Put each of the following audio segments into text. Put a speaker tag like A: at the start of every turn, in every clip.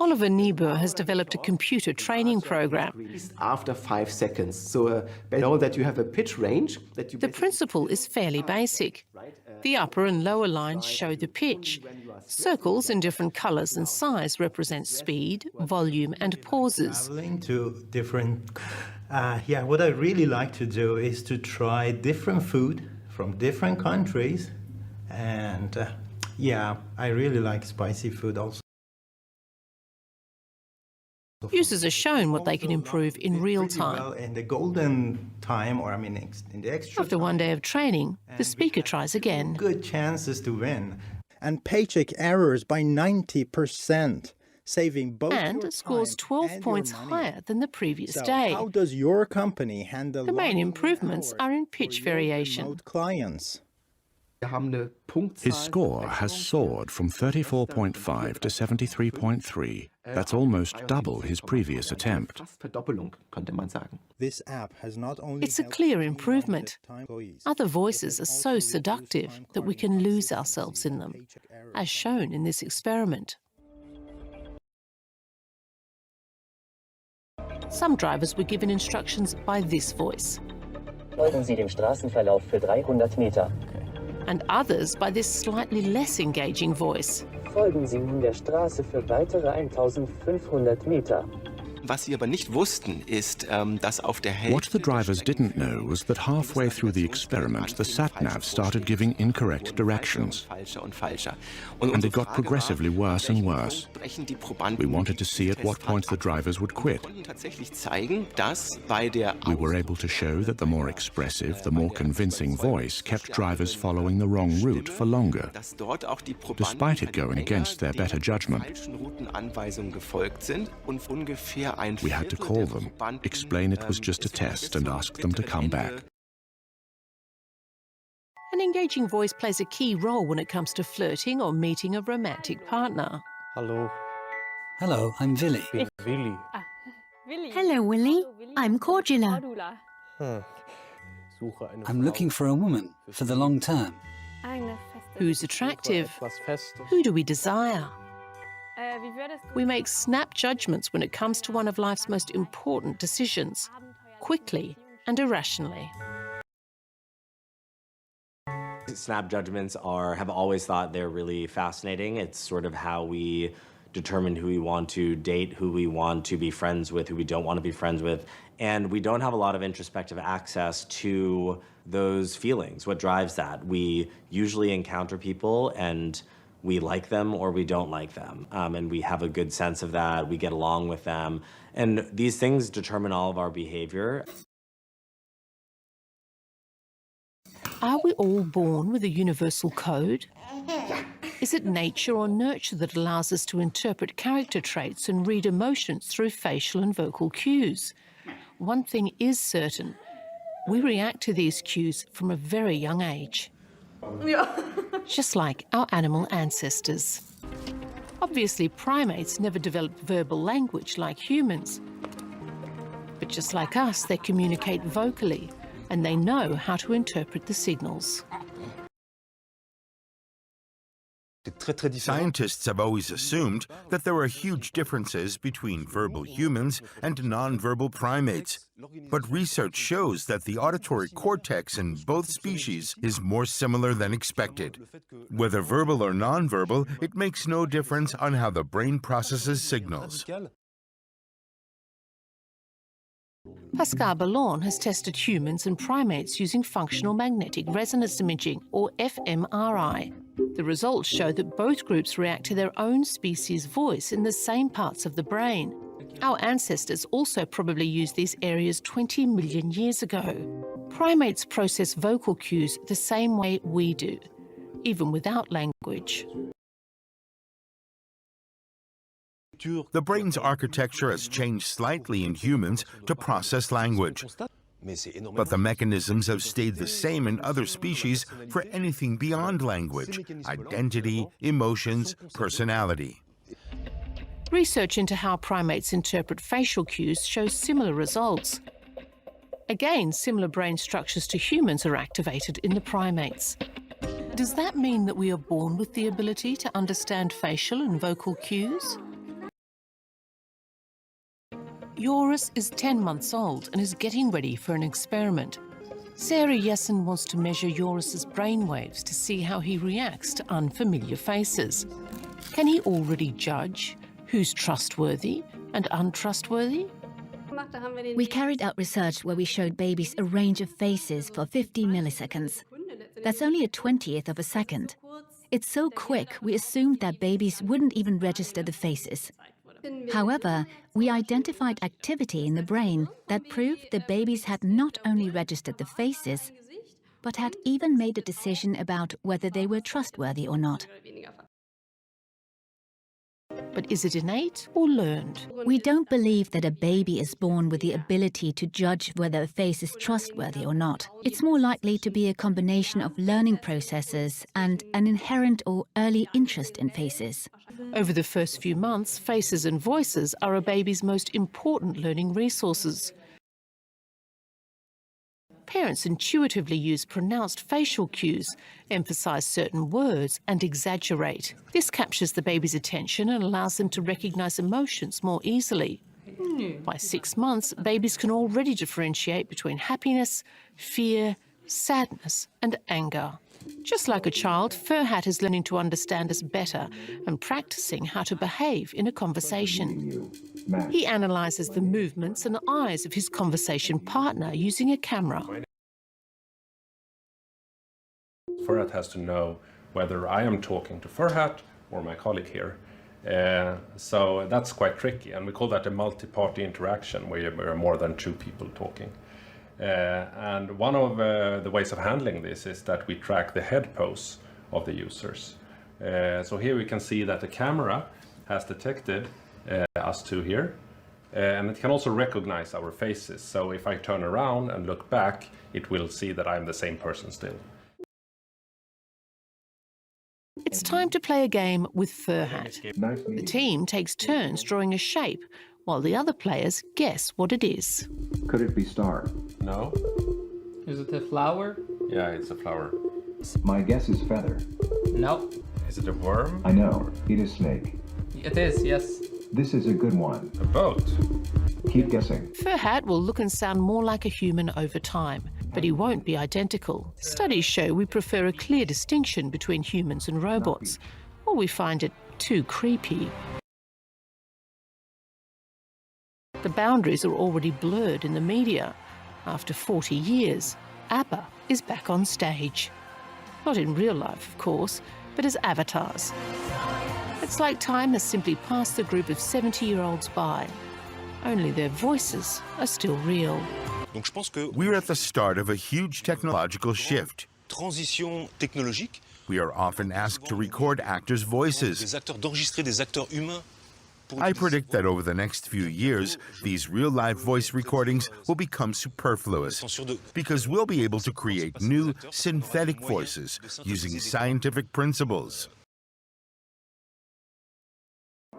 A: Oliver Niebuhr has developed a computer training program.
B: After 5 seconds. So know that you have a pitch range.
A: The principle is fairly basic. The upper and lower lines show the pitch. Circles in different colours and size represent speed, volume and pauses.
C: Traveling to different... what I really like to do is to try different food from different countries. And I really like spicy food also.
A: Users are shown what they can improve in real time.
C: Well, in the golden time, in the extra
A: After one day of training, the speaker tries again.
C: Good chances to win.
D: And paycheck errors by 90%, saving both
A: And
D: your
A: scores
D: time
A: 12
D: and
A: points
D: your money.
A: higher than the previous
D: So
A: day.
D: how does your company handle
A: The main
D: long
A: improvements
D: hours
A: are in
D: for
A: pitch
D: your
A: variation.
D: remote clients?
E: His score has soared from 34.5 to 73.3. That's almost double his previous attempt.
D: This app has not only
A: It's a
D: helped
A: clear
D: me
A: improvement.
D: manage time employees,
A: Other voices
D: but
A: are
D: it
A: so
D: also
A: seductive
D: reduces
A: that we
D: time
A: can lose
D: consistency
A: ourselves in them,
D: paycheck errors.
A: as shown in this experiment. Some drivers were given instructions by this voice,
F: Folgen Sie dem Straßenverlauf für 300 Meter.
A: and others by this slightly less engaging voice.
F: Folgen Sie nun der Straße für weitere 1500 Meter.
G: Was sie aber nicht wussten, ist, dass auf der Hälfte...
E: What the drivers didn't know was that halfway through the experiment, the sat-nav started giving incorrect directions, and it got progressively worse and worse. We wanted to see at what point the drivers would quit. We were able to show that the more expressive, the more convincing voice kept drivers following the wrong route for longer, despite it going against their better judgment. We had to call them, explain it was just a test, and ask them to come back.
A: An engaging voice plays a key role when it comes to flirting or meeting a romantic partner.
H: Hallo.
I: Hello, I'm Willy.
H: Willy.
J: Hello, Willy. I'm Cordula.
I: I'm looking for a woman for the long term.
A: Who's attractive? Who do we desire? We make snap judgments when it comes to one of life's most important decisions, quickly and irrationally.
K: Snap judgments have always thought they're really fascinating. It's sort of how we determine who we want to date, who we want to be friends with, who we don't want to be friends with. And we don't have a lot of introspective access to those feelings. What drives that? We usually encounter people and we like them or we don't like them. And we have a good sense of that. We get along with them. And these things determine all of our behavior.
A: Are we all born with a universal code? Is it nature or nurture that allows us to interpret character traits and read emotions through facial and vocal cues? One thing is certain. We react to these cues from a very young age. Just like our animal ancestors. Obviously, primates never developed verbal language like humans. But just like us, they communicate vocally, and they know how to interpret the signals.
L: Scientists have always assumed that there are huge differences between verbal humans and non-verbal primates. But research shows that the auditory cortex in both species is more similar than expected. Whether verbal or non-verbal, it makes no difference on how the brain processes signals.
A: Pascal Ballon has tested humans and primates using functional magnetic resonance imaging, or fMRI. The results show that both groups react to their own species' voice in the same parts of the brain. Our ancestors also probably used these areas 20 million years ago. Primates process vocal cues the same way we do, even without language.
L: The brain's architecture has changed slightly in humans to process language. But the mechanisms have stayed the same in other species for anything beyond language: identity, emotions, personality.
A: Research into how primates interpret facial cues shows similar results. Again, similar brain structures to humans are activated in the primates. Does that mean that we are born with the ability to understand facial and vocal cues? Joris is 10 months old and is getting ready for an experiment. Sarah Jessen wants to measure Joris's brainwaves to see how he reacts to unfamiliar faces. Can he already judge who's trustworthy and untrustworthy?
J: We carried out research where we showed babies a range of faces for 50 milliseconds. That's only a 20th of a second. It's so quick, we assumed that babies wouldn't even register the faces. However, we identified activity in the brain that proved the babies had not only registered the faces, but had even made a decision about whether they were trustworthy or not.
A: But is it innate or learned?
J: We don't believe that a baby is born with the ability to judge whether a face is trustworthy or not. It's more likely to be a combination of learning processes and an inherent or early interest in faces.
A: Over the first few months, faces and voices are a baby's most important learning resources. Parents intuitively use pronounced facial cues, emphasise certain words and exaggerate. This captures the baby's attention and allows them to recognise emotions more easily. By 6 months, babies can already differentiate between happiness, fear, sadness and anger. Just like a child, Furhat is learning to understand us better and practising how to behave in a conversation. He analyses the movements and eyes of his conversation partner using a camera.
H: Furhat has to know whether I am talking to Furhat or my colleague here. So that's quite tricky, and we call that a multi-party interaction where there are more than 2 people talking. And one of the ways of handling this is that we track the head pose of the users. So here we can see that the camera has detected us 2 here, and it can also recognize our faces. So if I turn around and look back, it will see that I'm the same person still.
A: It's time to play a game with Furhat. The team takes turns drawing a shape, while the other players guess what it is.
M: Could it be star?
H: No.
N: Is it a flower?
H: Yeah, it's a flower.
M: My guess is feather.
N: No.
H: Is it a worm?
M: I know. Eat a snake.
N: It is, yes.
M: This is a good one.
H: A boat.
M: Keep guessing.
A: Furhat will look and sound more like a human over time, but he won't be identical. Studies show we prefer a clear distinction between humans and robots, or we find it too creepy. The boundaries are already blurred in the media. After 40 years, ABBA is back on stage. Not in real life, of course, but as avatars. It's like time has simply passed the group of 70-year-olds by. Only their voices are still real.
L: We're at the start of a huge technological shift.
O: Transition technologique.
L: We are often asked to record actors' voices.
O: D'enregistrer des acteurs humains.
L: I predict that over the next few years, these real-life voice recordings will become superfluous because we'll be able to create new synthetic voices using scientific principles.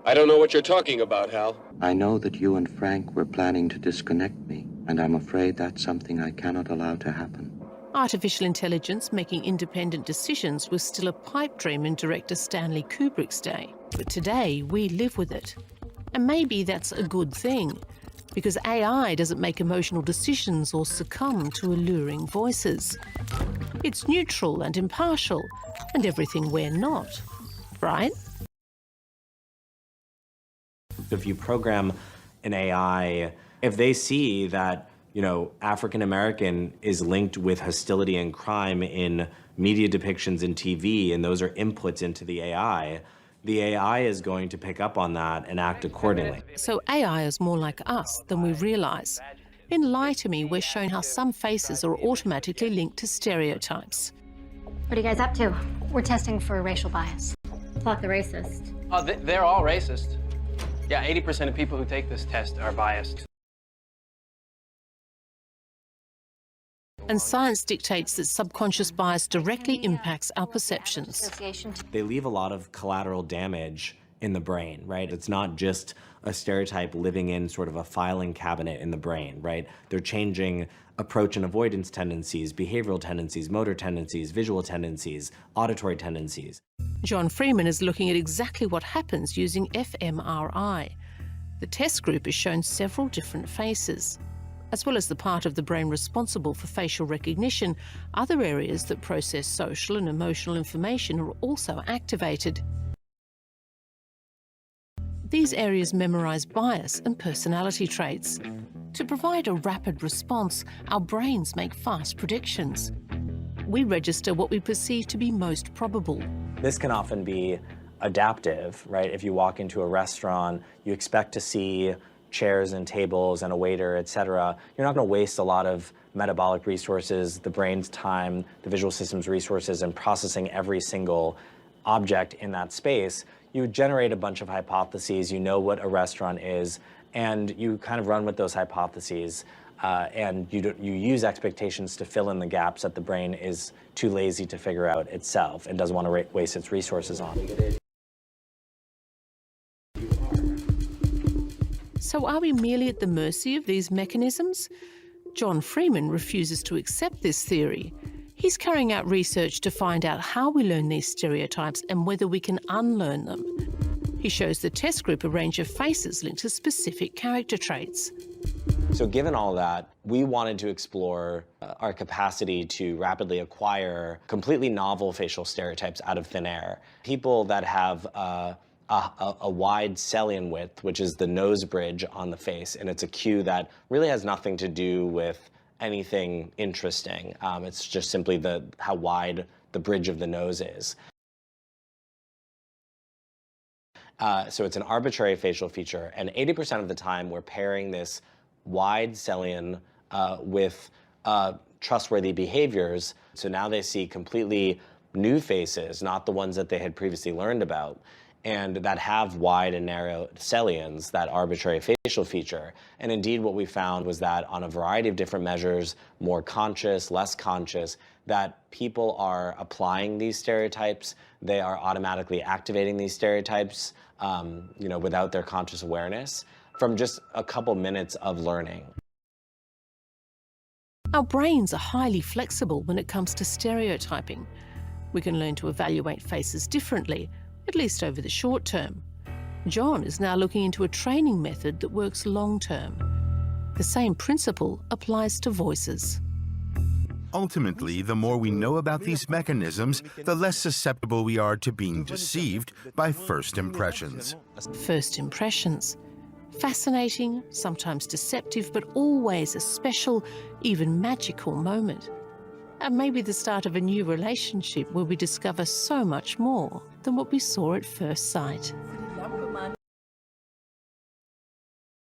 P: I don't know what you're talking about, Hal.
Q: I know that you and Frank were planning to disconnect me, and I'm afraid that's something I cannot allow to happen.
A: Artificial intelligence making independent decisions was still a pipe dream in director Stanley Kubrick's day. But today, we live with it. And maybe that's a good thing, because AI doesn't make emotional decisions or succumb to alluring voices. It's neutral and impartial, and everything we're not, right?
K: If you program an AI, if they see that, you know, African American is linked with hostility and crime in media depictions in TV, and those are inputs into the AI is going to pick up on that and act accordingly.
A: So AI is more like us than we realise. In Lie to Me, we're shown how some faces are automatically linked to stereotypes.
R: What are you guys up to? We're testing for racial bias. Pluck the racist.
N: Oh, they're all racist. Yeah, 80% of people who take this test are biased.
A: And science dictates that subconscious bias directly impacts our perceptions.
K: They leave a lot of collateral damage in the brain, right? It's not just a stereotype living in sort of a filing cabinet in the brain, right? They're changing approach and avoidance tendencies, behavioral tendencies, motor tendencies, visual tendencies, auditory tendencies.
A: John Freeman is looking at exactly what happens using fMRI. The test group is shown several different faces. As well as the part of the brain responsible for facial recognition, other areas that process social and emotional information are also activated. These areas memorize bias and personality traits. To provide a rapid response, our brains make fast predictions. We register what we perceive to be most probable.
K: This can often be adaptive, right? If you walk into a restaurant, you expect to see chairs and tables and a waiter, etc. You're not going to waste a lot of metabolic resources, the brain's time, the visual system's resources, and processing every single object in that space. You generate a bunch of hypotheses, you know what a restaurant is, and you kind of run with those hypotheses, and you use expectations to fill in the gaps that the brain is too lazy to figure out itself and doesn't want to waste its resources on.
A: So are we merely at the mercy of these mechanisms? John Freeman refuses to accept this theory. He's carrying out research to find out how we learn these stereotypes and whether we can unlearn them. He shows the test group a range of faces linked to specific character traits.
K: So given all that, we wanted to explore our capacity to rapidly acquire completely novel facial stereotypes out of thin air. People that have a wide cilium width, which is the nose bridge on the face, and it's a cue that really has nothing to do with anything interesting. It's just simply how wide the bridge of the nose is. So it's an arbitrary facial feature, and 80% of the time we're pairing this wide cilium with trustworthy behaviors. So now they see completely new faces, not the ones that they had previously learned about, and that have wide and narrow ciliums, that arbitrary facial feature. And indeed what we found was that on a variety of different measures, more conscious, less conscious, that people are applying these stereotypes, they are automatically activating these stereotypes without their conscious awareness from just a couple minutes of learning.
A: Our brains are highly flexible when it comes to stereotyping. We can learn to evaluate faces differently, at least over the short term. John is now looking into a training method that works long term. The same principle applies to voices.
L: Ultimately, the more we know about these mechanisms, the less susceptible we are to being deceived by first impressions.
A: First impressions. Fascinating, sometimes deceptive, but always a special, even magical moment. And maybe the start of a new relationship where we discover so much more than what we saw at first sight.